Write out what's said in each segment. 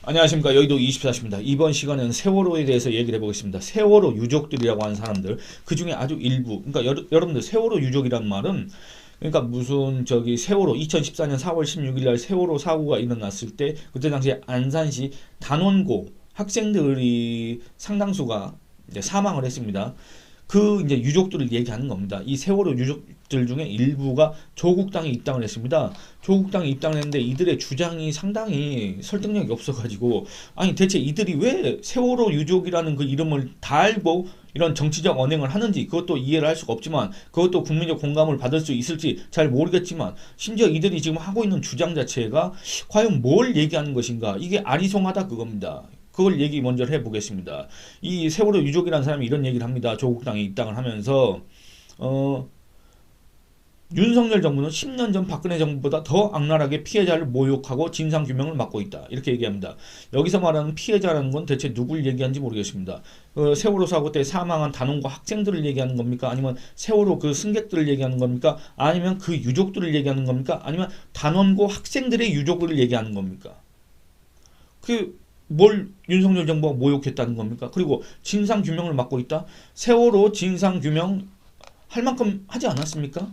안녕하십니까. 여의도 24시입니다. 이번 시간에는 세월호에 대해서 얘기를 해보겠습니다. 세월호 유족들이라고 하는 사람들, 그 중에 아주 일부, 그러니까 여러분들 세월호 유족이란 말은, 그러니까 무슨 저기 세월호 2014년 4월 16일 날 세월호 사고가 일어났을 때 그때 당시에 안산시 단원고 학생들이 상당수가 이제 사망을 했습니다. 그 이제 유족들을 얘기하는 겁니다. 이 세월호 유족들 중에 일부가 조국당에 입당을 했습니다. 조국당에 입당을 했는데 이들의 주장이 상당히 설득력이 없어가지고, 아니 대체 이들이 왜 세월호 유족이라는 그 이름을 달고 이런 정치적 언행을 하는지 그것도 이해를 할 수가 없지만, 그것도 국민적 공감을 받을 수 있을지 잘 모르겠지만, 심지어 이들이 지금 하고 있는 주장 자체가 과연 뭘 얘기하는 것인가, 이게 아리송하다 그겁니다. 그걸 얘기 먼저 해보겠습니다. 이 세월호 유족이라는 사람이 이런 얘기를 합니다. 조국당에 입당을 하면서 윤석열 정부는 10년 전 박근혜 정부보다 더 악랄하게 피해자를 모욕하고 진상규명을 막고 있다. 이렇게 얘기합니다. 여기서 말하는 피해자라는 건 대체 누굴 얘기하는지 모르겠습니다. 세월호 사고 때 사망한 단원고 학생들을 얘기하는 겁니까? 아니면 세월호 그 승객들을 얘기하는 겁니까? 아니면 그 유족들을 얘기하는 겁니까? 아니면 단원고 학생들의 유족을 얘기하는 겁니까? 뭘 윤석열 정부가 모욕했다는 겁니까? 그리고 진상규명을 막고 있다? 세월호 진상규명 할 만큼 하지 않았습니까?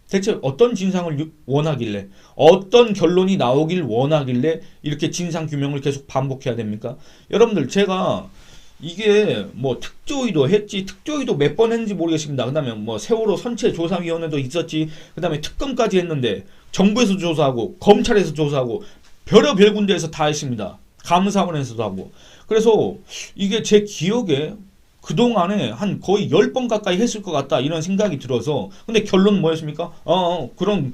대체 어떤 진상을 원하길래, 어떤 결론이 나오길 원하길래 이렇게 진상규명을 계속 반복해야 됩니까? 여러분들, 제가 이게 뭐 특조위도 했지, 특조위도 몇 번 했는지 모르겠습니다. 그 다음에 뭐 세월호 선체조사위원회도 있었지, 그 다음에 특검까지 했는데 정부에서 조사하고 검찰에서 조사하고 별의별 군데에서 다 했습니다. 감사원에서도 하고. 그래서 이게 제 기억에 그동안에 한 거의 10번 가까이 했을 것 같다 이런 생각이 들어서, 근데 결론은 뭐였습니까? 그럼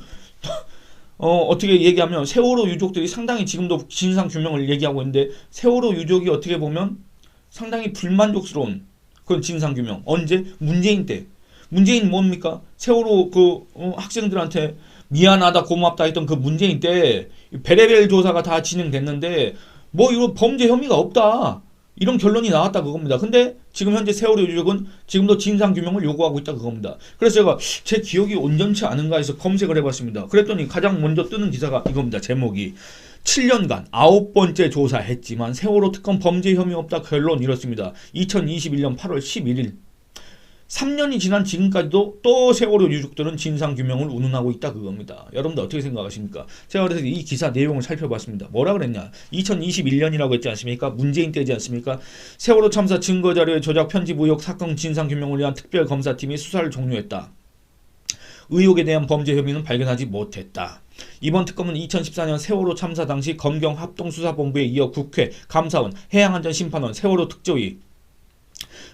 어떻게 얘기하면 세월호 유족들이 상당히 지금도 진상규명을 얘기하고 있는데, 세월호 유족이 어떻게 보면 상당히 불만족스러운 그런 진상규명. 언제? 문재인 때. 문재인 뭡니까? 세월호 학생들한테 미안하다 고맙다 했던 그 문재인 때 베레벨 조사가 다 진행됐는데 뭐 이거 범죄 혐의가 없다 이런 결론이 나왔다 그겁니다. 근데 지금 현재 세월호 유족은 지금도 진상규명을 요구하고 있다 그겁니다. 그래서 제가 제 기억이 온전치 않은가 해서 검색을 해봤습니다. 그랬더니 가장 먼저 뜨는 기사가 이겁니다. 제목이 7년간 9번째 조사했지만 세월호 특검 범죄 혐의 없다 결론 이렇습니다. 2021년 8월 11일 3년이 지난 지금까지도 또 세월호 유족들은 진상규명을 운운하고 있다 그겁니다. 여러분들 어떻게 생각하십니까? 제가 그래서 이 기사 내용을 살펴봤습니다. 뭐라 그랬냐? 2021년이라고 했지 않습니까? 문재인 때지 않습니까? 세월호 참사 증거자료의 조작 편집 의혹 사건 진상규명을 위한 특별검사팀이 수사를 종료했다. 의혹에 대한 범죄 혐의는 발견하지 못했다. 이번 특검은 2014년 세월호 참사 당시 검경 합동수사본부에 이어 국회, 감사원, 해양안전심판원, 세월호 특조위,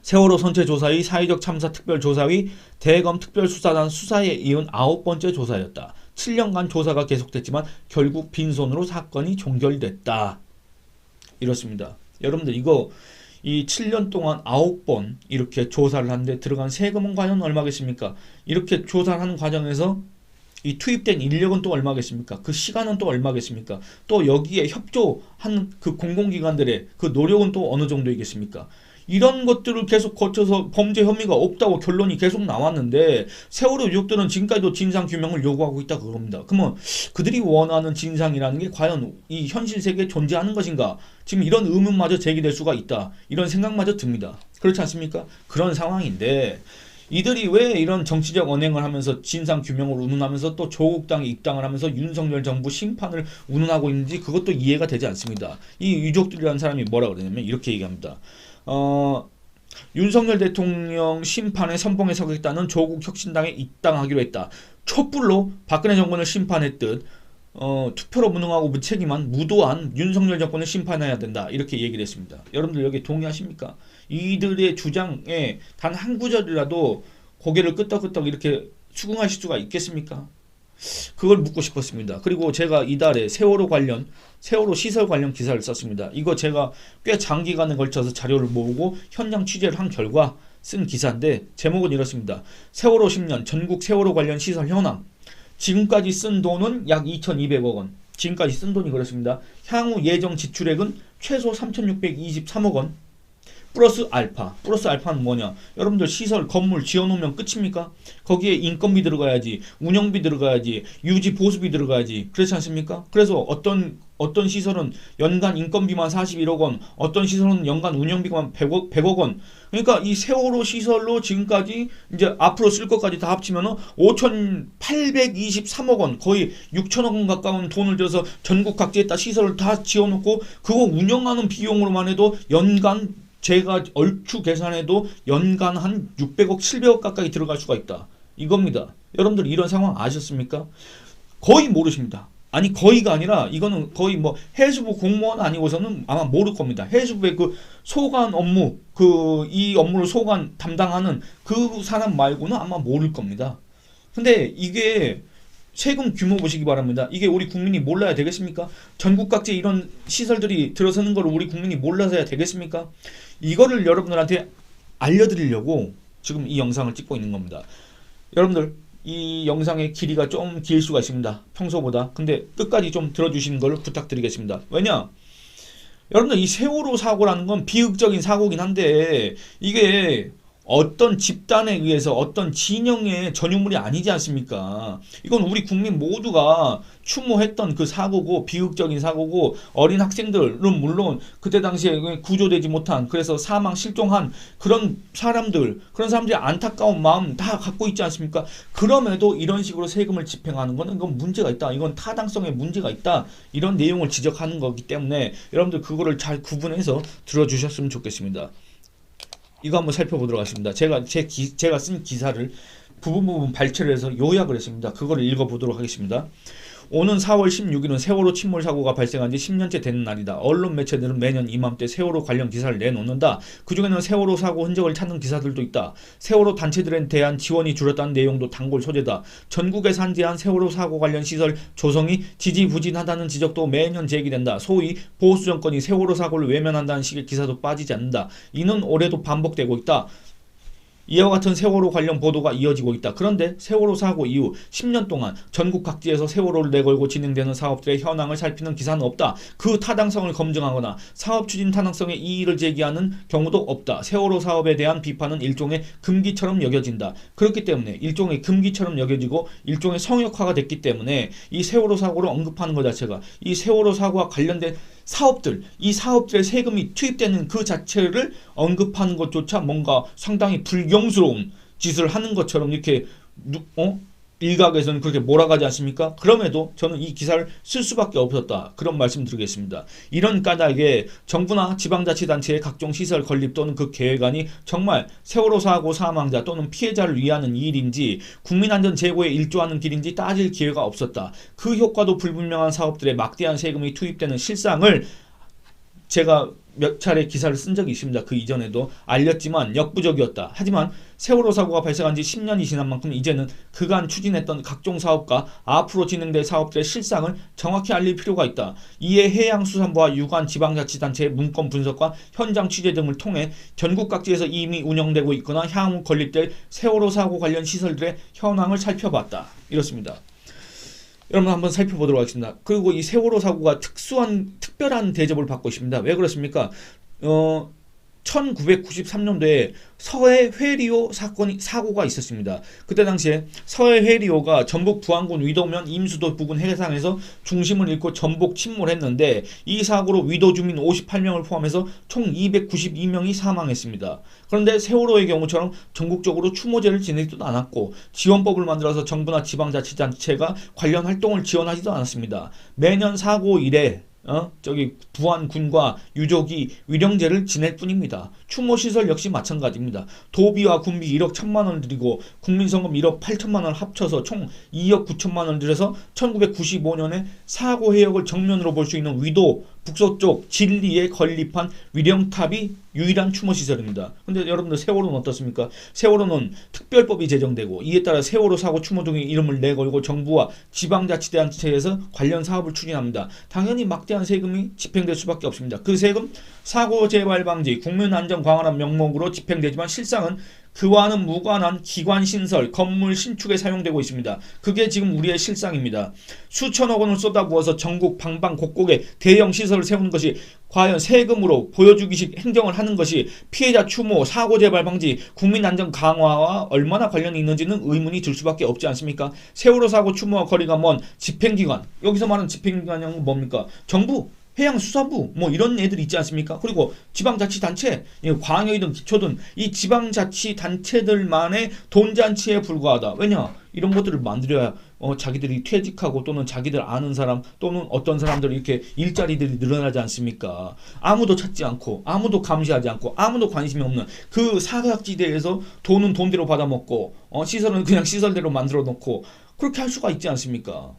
세월호 선체조사위, 사회적 참사 특별조사위, 대검 특별수사단 수사에 이은 9번째 조사였다. 7년간 조사가 계속됐지만 결국 빈손으로 사건이 종결됐다. 이렇습니다. 여러분들 이 7년 동안 9번 이렇게 조사를 하는데 들어간 세금은 과연 얼마겠습니까? 이렇게 조사를 하는 과정에서 이 투입된 인력은 또 얼마겠습니까? 그 시간은 또 얼마겠습니까? 또 여기에 협조한 그 공공기관들의 그 노력은 또 어느 정도이겠습니까? 이런 것들을 계속 거쳐서 범죄 혐의가 없다고 결론이 계속 나왔는데 세월호 유족들은 지금까지도 진상규명을 요구하고 있다 그겁니다. 그러면 그들이 원하는 진상이라는 게 과연 이 현실 세계에 존재하는 것인가? 지금 이런 의문마저 제기될 수가 있다. 이런 생각마저 듭니다. 그렇지 않습니까? 그런 상황인데 이들이 왜 이런 정치적 언행을 하면서 진상규명을 운운하면서 또 조국당에 입당을 하면서 윤석열 정부 심판을 운운하고 있는지 그것도 이해가 되지 않습니다. 이 유족들이라는 사람이 뭐라 그러냐면 이렇게 얘기합니다. 윤석열 대통령 심판에 선봉에 서겠다는 조국 혁신당에 입당하기로 했다. 촛불로 박근혜 정권을 심판했듯 투표로 무능하고 무책임한 무도한 윤석열 정권을 심판해야 된다. 이렇게 얘기를 했습니다. 여러분들 여기 동의하십니까? 이들의 주장에 단 한 구절이라도 고개를 끄덕끄덕 이렇게 수긍하실 수가 있겠습니까? 그걸 묻고 싶었습니다. 그리고 제가 이달에 세월호 시설 관련 기사를 썼습니다. 이거 제가 꽤 장기간에 걸쳐서 자료를 모으고 현장 취재를 한 결과 쓴 기사인데 제목은 이렇습니다. 세월호 10년 전국 세월호 관련 시설 현황. 지금까지 쓴 돈은 약 2,200억 원. 지금까지 쓴 돈이 그렇습니다. 향후 예정 지출액은 최소 3,623억 원. 플러스 알파. 플러스 알파는 뭐냐? 여러분들 시설, 건물 지어놓으면 끝입니까? 거기에 인건비 들어가야지, 운영비 들어가야지, 유지 보수비 들어가야지. 그렇지 않습니까? 그래서 어떤 시설은 연간 인건비만 41억 원, 어떤 시설은 연간 운영비만 100억 원. 그러니까 이 세월호 시설로 지금까지 이제 앞으로 쓸 것까지 다 합치면은 5,823억 원, 거의 6천억 원 가까운 돈을 들여서 전국 각지에다 시설을 다 지어놓고 그거 운영하는 비용으로만 해도 연간 제가 얼추 계산해도 연간 한 600억, 700억 가까이 들어갈 수가 있다. 이겁니다. 여러분들 이런 상황 아셨습니까? 거의 모르십니다. 아니 거의가 아니라 이거는 거의 뭐 해수부 공무원 아니고서는 아마 모를 겁니다. 해수부의 그 소관 업무, 이 업무를 소관 담당하는 그 사람 말고는 아마 모를 겁니다. 근데 이게 세금 규모 보시기 바랍니다. 이게 우리 국민이 몰라야 되겠습니까? 전국 각지에 이런 시설들이 들어서는 걸 우리 국민이 몰라서야 되겠습니까? 이거를 여러분들한테 알려드리려고 지금 이 영상을 찍고 있는 겁니다. 여러분들 이 영상의 길이가 좀 길 수가 있습니다. 평소보다. 근데 끝까지 좀 들어주시는 걸 부탁드리겠습니다. 왜냐? 여러분들 이 세월호 사고라는 건 비극적인 사고긴 한데 이게 어떤 집단에 의해서 어떤 진영의 전유물이 아니지 않습니까? 이건 우리 국민 모두가 추모했던 그 사고고 비극적인 사고고 어린 학생들은 물론 그때 당시에 구조되지 못한 그래서 사망 실종한 그런 사람들이 안타까운 마음 다 갖고 있지 않습니까? 그럼에도 이런 식으로 세금을 집행하는 거는 이건 문제가 있다. 이건 타당성에 문제가 있다. 이런 내용을 지적하는 거기 때문에 여러분들 그거를 잘 구분해서 들어주셨으면 좋겠습니다. 이거 한번 살펴보도록 하겠습니다. 제가 쓴 기사를 부분 발췌를 해서 요약을 했습니다. 그거를 읽어보도록 하겠습니다. 오는 4월 16일은 세월호 침몰 사고가 발생한 지 10년째 되는 날이다. 언론 매체들은 매년 이맘때 세월호 관련 기사를 내놓는다. 그중에는 세월호 사고 흔적을 찾는 기사들도 있다. 세월호 단체들에 대한 지원이 줄었다는 내용도 단골 소재다. 전국에 산재한 세월호 사고 관련 시설 조성이 지지부진하다는 지적도 매년 제기된다. 소위 보수 정권이 세월호 사고를 외면한다는 식의 기사도 빠지지 않는다. 이는 올해도 반복되고 있다. 이와 같은 세월호 관련 보도가 이어지고 있다. 그런데 세월호 사고 이후 10년 동안 전국 각지에서 세월호를 내걸고 진행되는 사업들의 현황을 살피는 기사는 없다. 그 타당성을 검증하거나 사업 추진 타당성에 이의를 제기하는 경우도 없다. 세월호 사업에 대한 비판은 일종의 금기처럼 여겨진다. 그렇기 때문에 일종의 금기처럼 여겨지고 일종의 성역화가 됐기 때문에 이 세월호 사고를 언급하는 것 자체가 이 세월호 사고와 관련된 이 사업들의 세금이 투입되는 그 자체를 언급하는 것조차 뭔가 상당히 불경스러운 짓을 하는 것처럼 이렇게 일각에서는 그렇게 몰아가지 않습니까? 그럼에도 저는 이 기사를 쓸 수밖에 없었다. 그런 말씀 드리겠습니다. 이런 까닭에 정부나 지방자치단체의 각종 시설 건립 또는 그 계획안이 정말 세월호 사고 사망자 또는 피해자를 위하는 일인지 국민안전 제고에 일조하는 길인지 따질 기회가 없었다. 그 효과도 불분명한 사업들에 막대한 세금이 투입되는 실상을 제가 몇 차례 기사를 쓴 적이 있습니다. 그 이전에도 알렸지만 역부족이었다. 하지만 세월호 사고가 발생한 지 10년이 지난 만큼 이제는 그간 추진했던 각종 사업과 앞으로 진행될 사업들의 실상을 정확히 알릴 필요가 있다. 이에 해양수산부와 유관 지방자치단체의 문건 분석과 현장 취재 등을 통해 전국 각지에서 이미 운영되고 있거나 향후 건립될 세월호 사고 관련 시설들의 현황을 살펴봤다. 이렇습니다. 여러분 한번 살펴보도록 하겠습니다. 그리고 이 세월호 사고가 특별한 대접을 받고 있습니다. 왜 그렇습니까? 1993년도에 서해 회리호 사고가 있었습니다. 그때 당시에 서해 회리호가 전북 부안군 위도면 임수도 부근 해상에서 중심을 잃고 전복 침몰했는데 이 사고로 위도 주민 58명을 포함해서 총 292명이 사망했습니다. 그런데 세월호의 경우처럼 전국적으로 추모제를 지내지도 않았고 지원법을 만들어서 정부나 지방자치단체가 관련 활동을 지원하지도 않았습니다. 매년 사고 이래 부안군과 유족이 위령제를 지낼 뿐입니다. 추모시설 역시 마찬가지입니다. 도비와 군비 1억 1천만 원을 들이고 국민성금 1억 8천만 원을 합쳐서 총 2억 9천만 원을 들여서 1995년에 사고 해역을 정면으로 볼 수 있는 위도 북서쪽 진리에 건립한 위령탑이 유일한 추모시설입니다. 근데 여러분들 세월호는 어떻습니까? 세월호는 특별법이 제정되고 이에 따라 세월호 사고 추모 등의 이름을 내걸고 정부와 지방자치단체에서 관련 사업을 추진합니다. 당연히 막대한 세금이 집행될 수밖에 없습니다. 그 세금 사고 재발 방지, 국민 안전 강화라는 명목으로 집행되지만 실상은 그와는 무관한 기관 신설, 건물 신축에 사용되고 있습니다. 그게 지금 우리의 실상입니다. 수천억 원을 쏟아부어서 전국 방방곡곡에 대형 시설을 세우는 것이 과연 세금으로 보여주기식 행정을 하는 것이 피해자 추모, 사고 재발 방지, 국민 안전 강화와 얼마나 관련이 있는지는 의문이 들 수밖에 없지 않습니까? 세월호 사고 추모와 거리가 먼 집행기관, 여기서 말하는 집행기관은 뭡니까? 정부, 해양수사부 뭐 이런 애들이 있지 않습니까? 그리고 지방자치단체, 광역이든 기초든 이 지방자치단체들만의 돈잔치에 불과하다. 왜냐? 이런 것들을 만들어야 자기들이 퇴직하고 또는 자기들 아는 사람 또는 어떤 사람들이 이렇게 일자리들이 늘어나지 않습니까? 아무도 찾지 않고 아무도 감시하지 않고 아무도 관심이 없는 그 사각지대에서 돈은 돈대로 받아먹고 시설은 그냥 시설대로 만들어 놓고 그렇게 할 수가 있지 않습니까?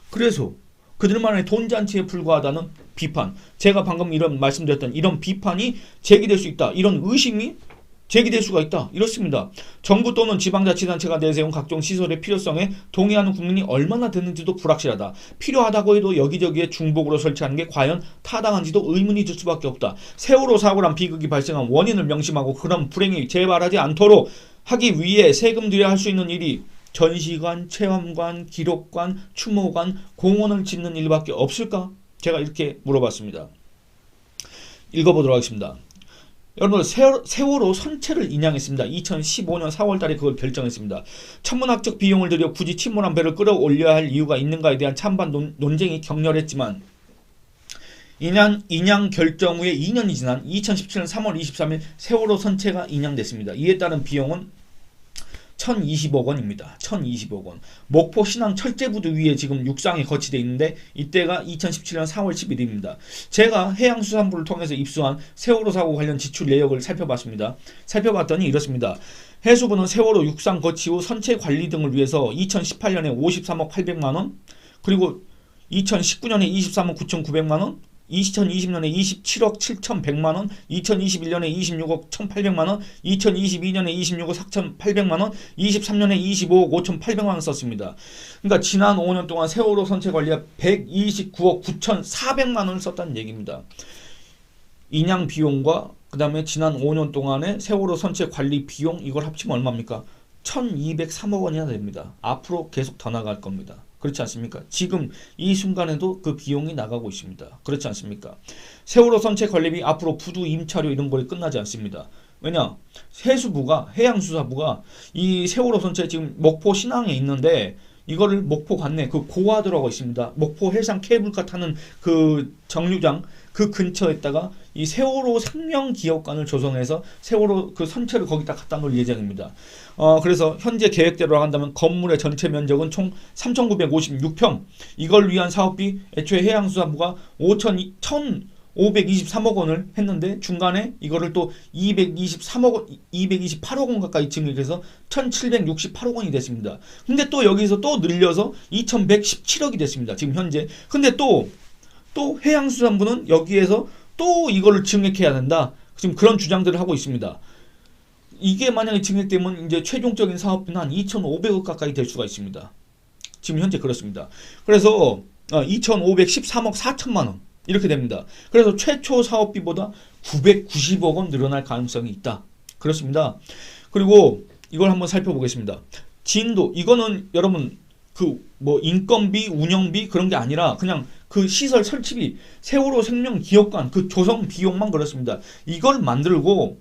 그래서 그들만의 돈잔치에 불과하다는 비판, 제가 방금 이런 말씀드렸던 이런 비판이 제기될 수 있다. 이런 의심이 제기될 수가 있다. 이렇습니다. 정부 또는 지방자치단체가 내세운 각종 시설의 필요성에 동의하는 국민이 얼마나 되는지도 불확실하다. 필요하다고 해도 여기저기에 중복으로 설치하는 게 과연 타당한지도 의문이 들 수밖에 없다. 세월호 사고란 비극이 발생한 원인을 명심하고 그런 불행이 재발하지 않도록 하기 위해 세금 들여야 할 수 있는 일이 전시관, 체험관, 기록관, 추모관, 공원을 짓는 일밖에 없을까? 제가 이렇게 물어봤습니다. 읽어보도록 하겠습니다. 여러분, 세월호 선체를 인양했습니다. 2015년 4월달에 그걸 결정했습니다. 천문학적 비용을 들여 굳이 침몰한 배를 끌어올려야 할 이유가 있는가에 대한 찬반 논쟁이 격렬했지만 인양 결정 후에 2년이 지난 2017년 3월 23일 세월호 선체가 인양됐습니다. 이에 따른 비용은 1020억 원입니다. 1020억 원. 목포 신항 철제부두 위에 지금 육상이 거치되어 있는데 이때가 2017년 4월 11일입니다. 제가 해양수산부를 통해서 입수한 세월호 사고 관련 지출 내역을 살펴봤습니다. 살펴봤더니 이렇습니다. 해수부는 세월호 육상 거치 후 선체 관리 등을 위해서 2018년에 53억 800만 원, 그리고 2019년에 23억 9,900만 원, 2020년에 27억 7,100만원, 2021년에 26억 1,800만원, 2022년에 26억 4,800만원, 23년에 25억 5,800만원 썼습니다. 그러니까 지난 5년 동안 세월호 선체 관리에 129억 9,400만원을 썼다는 얘기입니다. 인양 비용과 그 다음에 지난 5년 동안의 세월호 선체 관리 비용 이걸 합치면 얼마입니까? 1,203억 원이나 됩니다. 앞으로 계속 더 나갈 겁니다. 그렇지 않습니까? 지금 이 순간에도 그 비용이 나가고 있습니다. 그렇지 않습니까? 세월호 선체 관리비 앞으로 부두 임차료 이런 거에 끝나지 않습니다. 왜냐? 해수부가 해양수사부가 이 세월호 선체 지금 목포 신항에 있는데 이거를 목포 관내 그 고화도라고 있습니다. 목포 해상 케이블카 타는 그 정류장 그 근처에다가 이 세월호 생명기업관을 조성해서 세월호 그 선체를 거기다 갖다 놓을 예정입니다. 그래서 현재 계획대로 한다면 건물의 전체 면적은 총 3,956평. 이걸 위한 사업비 애초에 해양수산부가 1,523억 원을 했는데 중간에 이거를 또 228억 원 가까이 증액해서 1,768억 원이 됐습니다. 근데 또 여기서 또 늘려서 2,117억이 됐습니다. 지금 현재. 근데 또 해양수산부는 여기에서 또 이거를 증액해야 된다. 지금 그런 주장들을 하고 있습니다. 이게 만약에 증액되면 이제 최종적인 사업비는 한 2,500억 가까이 될 수가 있습니다. 지금 현재 그렇습니다. 그래서 2,513억 4천만 원 이렇게 됩니다. 그래서 최초 사업비보다 990억 원 늘어날 가능성이 있다. 그렇습니다. 그리고 이걸 한번 살펴보겠습니다. 진도 이거는 여러분 그 뭐 인건비, 운영비 그런 게 아니라 그냥 그 시설 설치비, 세월호 생명기업관 그 조성 비용만 그렇습니다. 이걸 만들고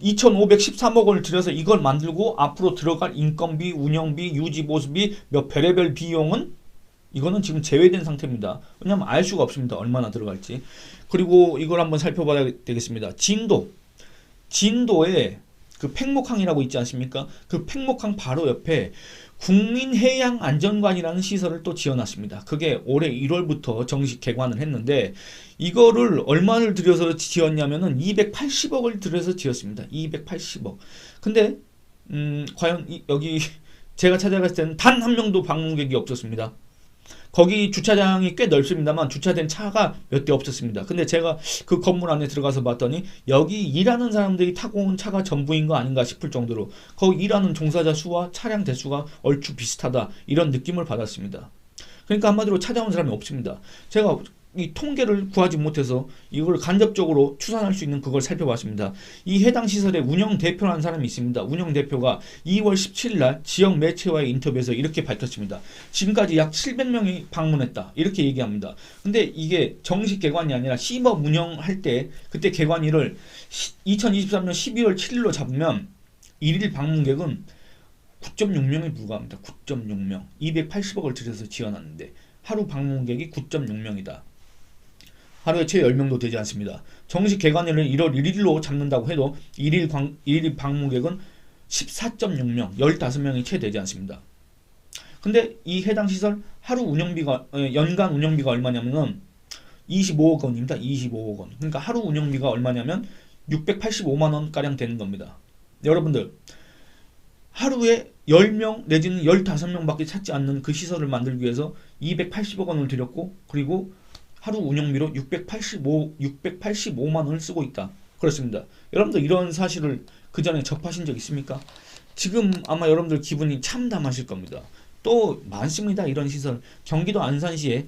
2,513억 원을 들여서 이걸 만들고 앞으로 들어갈 인건비, 운영비, 유지보수비 몇 별의별 비용은 이거는 지금 제외된 상태입니다. 왜냐하면 알 수가 없습니다. 얼마나 들어갈지. 그리고 이걸 한번 살펴봐야 되겠습니다. 진도에 그 팽목항이라고 있지 않습니까? 그 팽목항 바로 옆에 국민해양안전관이라는 시설을 또 지어놨습니다. 그게 올해 1월부터 정식 개관을 했는데 이거를 얼마를 들여서 지었냐면은 280억을 들여서 지었습니다. 280억. 근데 과연 여기 제가 찾아갔을 때는 단 한 명도 방문객이 없었습니다. 거기 주차장이 꽤 넓습니다만 주차된 차가 몇 대 없었습니다. 근데 제가 그 건물 안에 들어가서 봤더니 여기 일하는 사람들이 타고 온 차가 전부인 거 아닌가 싶을 정도로 거기 일하는 종사자 수와 차량 대수가 얼추 비슷하다 이런 느낌을 받았습니다. 그러니까 한마디로 찾아온 사람이 없습니다. 제가 이 통계를 구하지 못해서 이걸 간접적으로 추산할 수 있는 그걸 살펴봤습니다. 이 해당 시설의 운영 대표라는 사람이 있습니다. 운영 대표가 2월 17일 날 지역 매체와의 인터뷰에서 이렇게 밝혔습니다. 지금까지 약 700명이 방문했다. 이렇게 얘기합니다. 근데 이게 정식 개관이 아니라 시범 운영할 때 그때 개관일을 2023년 12월 7일로 잡으면 일일 방문객은 9.6명에 불과합니다. 9.6명. 280억을 들여서 지어놨는데 하루 방문객이 9.6명이다. 하루에 채 10명도 되지 않습니다. 정식 개관일을 1월 1일로 잡는다고 해도 일일 방문객은 14.6명, 15명이 채 되지 않습니다. 근데 이 해당 시설 하루 운영비가 연간 운영비가 얼마냐면은 25억 원입니다. 25억 원. 그러니까 하루 운영비가 얼마냐면 685만 원 가량 되는 겁니다. 여러분들 하루에 10명 내지는 15명밖에 찾지 않는 그 시설을 만들기 위해서 280억 원을 들였고 그리고 하루 운영비로 685만 원을 쓰고 있다. 그렇습니다. 여러분들 이런 사실을 그 전에 접하신 적 있습니까? 지금 아마 여러분들 기분이 참담하실 겁니다. 또 많습니다. 이런 시설. 경기도 안산시에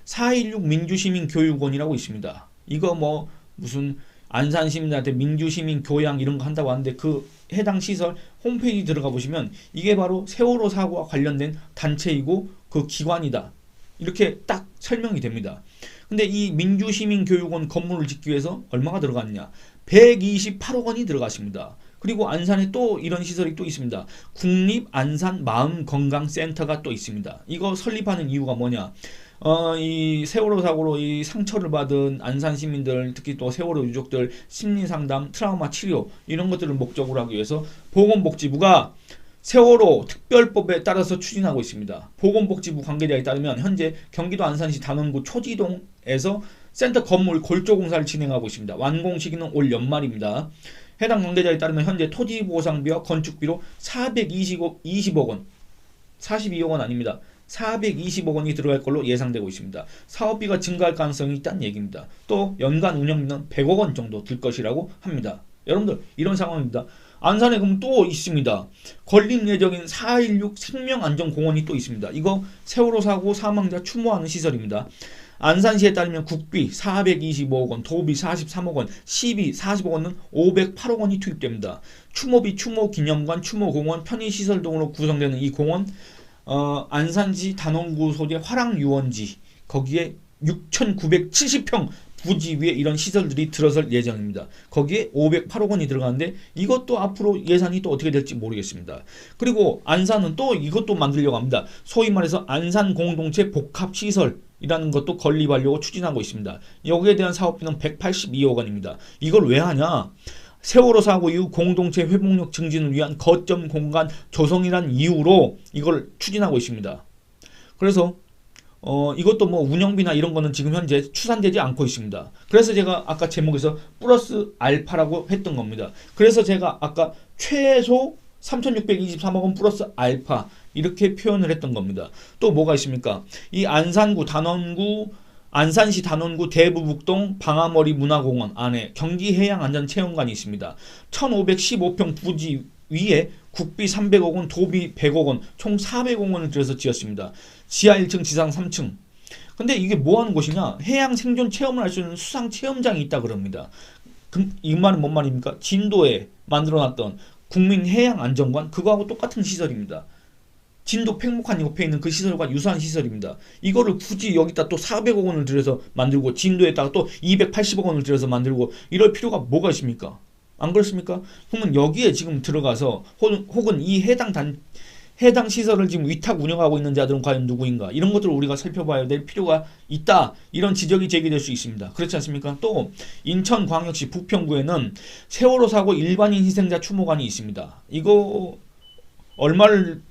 416 민주시민교육원이라고 있습니다. 이거 뭐 무슨 안산 시민들한테 민주시민 교양 이런 거 한다고 하는데 그 해당 시설 홈페이지 들어가 보시면 이게 바로 세월호 사고와 관련된 단체이고 그 기관이다. 이렇게 딱 설명이 됩니다. 근데 이 민주시민교육원 건물을 짓기 위해서 얼마가 들어갔냐? 128억 원이 들어갔습니다. 그리고 안산에 또 이런 시설이 또 있습니다. 국립안산마음건강센터가 또 있습니다. 이거 설립하는 이유가 뭐냐? 이 세월호 사고로 이 상처를 받은 안산 시민들, 특히 또 세월호 유족들 심리상담, 트라우마 치료 이런 것들을 목적으로 하기 위해서 보건복지부가 세월호 특별법에 따라서 추진하고 있습니다. 보건복지부 관계자에 따르면 현재 경기도 안산시 단원구 초지동에서 센터 건물 골조 공사를 진행하고 있습니다. 완공 시기는 올 연말입니다. 해당 관계자에 따르면 현재 토지 보상비와 건축비로 420억 원, 42억 원 아닙니다. 420억 원이 들어갈 걸로 예상되고 있습니다. 사업비가 증가할 가능성이 있다는 얘기입니다. 또 연간 운영비는 100억 원 정도 들 것이라고 합니다. 여러분들 이런 상황입니다. 안산에 그럼 또 있습니다. 건립 예정인 416 생명안전공원이 또 있습니다. 이거 세월호 사고 사망자 추모하는 시설입니다. 안산시에 따르면 국비 425억 원, 도비 43억 원, 시비 40억 원은 508억 원이 투입됩니다. 추모비, 추모기념관, 추모공원, 편의시설 등으로 구성되는 이 공원 안산시 단원구 소재 화랑유원지 거기에 6,970평 부지 위에 이런 시설들이 들어설 예정입니다. 거기에 508억 원이 들어가는데 이것도 앞으로 예산이 또 어떻게 될지 모르겠습니다. 그리고 안산은 또 이것도 만들려고 합니다. 소위 말해서 안산 공동체 복합시설이라는 것도 건립하려고 추진하고 있습니다. 여기에 대한 사업비는 182억 원입니다. 이걸 왜 하냐? 세월호 사고 이후 공동체 회복력 증진을 위한 거점 공간 조성이란 이유로 이걸 추진하고 있습니다. 그래서 이것도 뭐 운영비나 이런 거는 지금 현재 추산되지 않고 있습니다. 그래서 제가 아까 제목에서 플러스 알파라고 했던 겁니다. 그래서 제가 아까 최소 3,623억 원 플러스 알파 이렇게 표현을 했던 겁니다. 또 뭐가 있습니까? 이 안산구 단원구 안산시 단원구 대부북동 방아머리 문화공원 안에 경기해양안전체험관이 있습니다. 1,515평 부지 위에 국비 300억 원, 도비 100억 원, 총 400억 원을 들여서 지었습니다. 지하 1층, 지상 3층. 근데 이게 뭐 하는 곳이냐? 해양 생존 체험을 할 수 있는 수상 체험장이 있다 그럽니다. 이 말은 뭔 말입니까? 진도에 만들어놨던 국민해양안전관 그거하고 똑같은 시설입니다. 진도 팽목한 옆에 있는 그 시설과 유사한 시설입니다. 이거를 굳이 여기다 또 400억 원을 들여서 만들고 진도에다가 또 280억 원을 들여서 만들고 이럴 필요가 뭐가 있습니까? 안 그렇습니까? 그러면 여기에 지금 들어가서 혹은 이 해당 시설을 지금 위탁 운영하고 있는 자들은 과연 누구인가? 이런 것들을 우리가 살펴봐야 될 필요가 있다. 이런 지적이 제기될 수 있습니다. 그렇지 않습니까? 또 인천광역시 부평구에는 세월호 사고 일반인 희생자 추모관이 있습니다. 이거 얼마를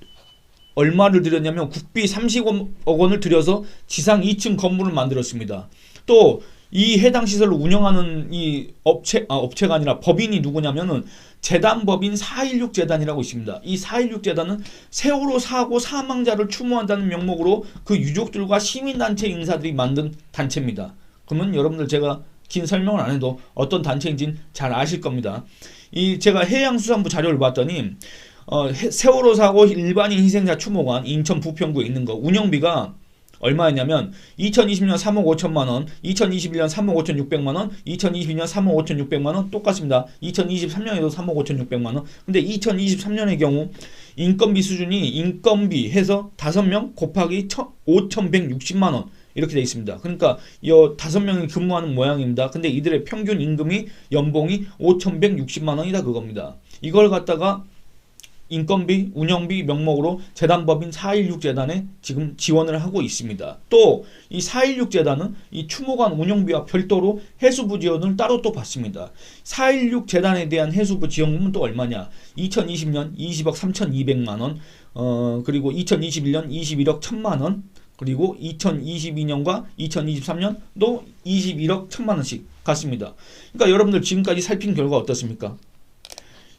들였냐면 국비 30억 원을 들여서 지상 2층 건물을 만들었습니다. 또 이 해당 시설을 운영하는 이 업체가 아니라 법인이 누구냐면은 재단법인 416 재단이라고 있습니다. 이 416 재단은 세월호 사고 사망자를 추모한다는 명목으로 그 유족들과 시민단체 인사들이 만든 단체입니다. 그러면 여러분들 제가 긴 설명을 안 해도 어떤 단체인지는 잘 아실 겁니다. 제가 해양수산부 자료를 봤더니 세월호 사고 일반인 희생자 추모관 인천 부평구에 있는 거 운영비가 얼마였냐면 2020년 3억 5천만 원, 2021년 3억 5천6백만 원, 2022년 3억 5천6백만 원 똑같습니다. 2023년에도 3억 5천6백만 원. 근데 2023년의 경우 인건비 수준이 인건비 해서 5명 곱하기 5,160만 원 이렇게 되어 있습니다. 그러니까 이 5명이 근무하는 모양입니다. 근데 이들의 평균 임금이 연봉이 5,160만 원이다 그겁니다. 이걸 갖다가 인건비, 운영비 명목으로 재단법인 4.16 재단에 지금 지원을 하고 있습니다. 또 이 4.16 재단은 이 추모관 운영비와 별도로 해수부 지원을 따로 또 받습니다. 4.16 재단에 대한 해수부 지원금은 또 얼마냐? 2020년 20억 3,200만 원, 그리고 2021년 21억 1,000만 원, 그리고 2022년과 2023년도 21억 1,000만 원씩 갔습니다. 그러니까 여러분들 지금까지 살핀 결과 어떻습니까?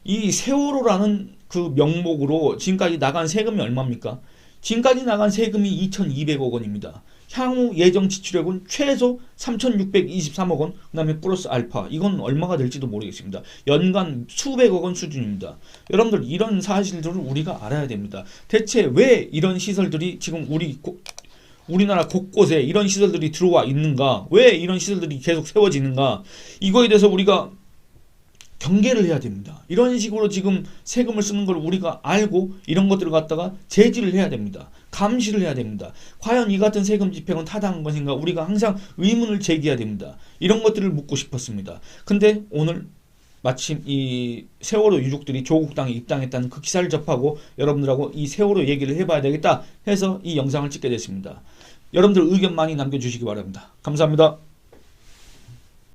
이 세월호라는 그 명목으로 지금까지 나간 세금이 얼마입니까? 지금까지 나간 세금이 2,200억 원입니다. 향후 예정 지출액은 최소 3,623억 원, 그 다음에 플러스 알파. 이건 얼마가 될지도 모르겠습니다. 연간 수백억 원 수준입니다. 여러분들 이런 사실들을 우리가 알아야 됩니다. 대체 왜 이런 시설들이 지금 우리나라 곳곳에 이런 시설들이 들어와 있는가? 왜 이런 시설들이 계속 세워지는가? 이거에 대해서 우리가 경계를 해야 됩니다. 이런 식으로 지금 세금을 쓰는 걸 우리가 알고 이런 것들을 갖다가 제지를 해야 됩니다. 감시를 해야 됩니다. 과연 이 같은 세금 집행은 타당한 것인가? 우리가 항상 의문을 제기해야 됩니다. 이런 것들을 묻고 싶었습니다. 근데 오늘 마침 이 세월호 유족들이 조국 땅에 입당했다는 그 기사를 접하고 여러분들하고 이 세월호 얘기를 해봐야 되겠다 해서 이 영상을 찍게 됐습니다. 여러분들 의견 많이 남겨주시기 바랍니다. 감사합니다.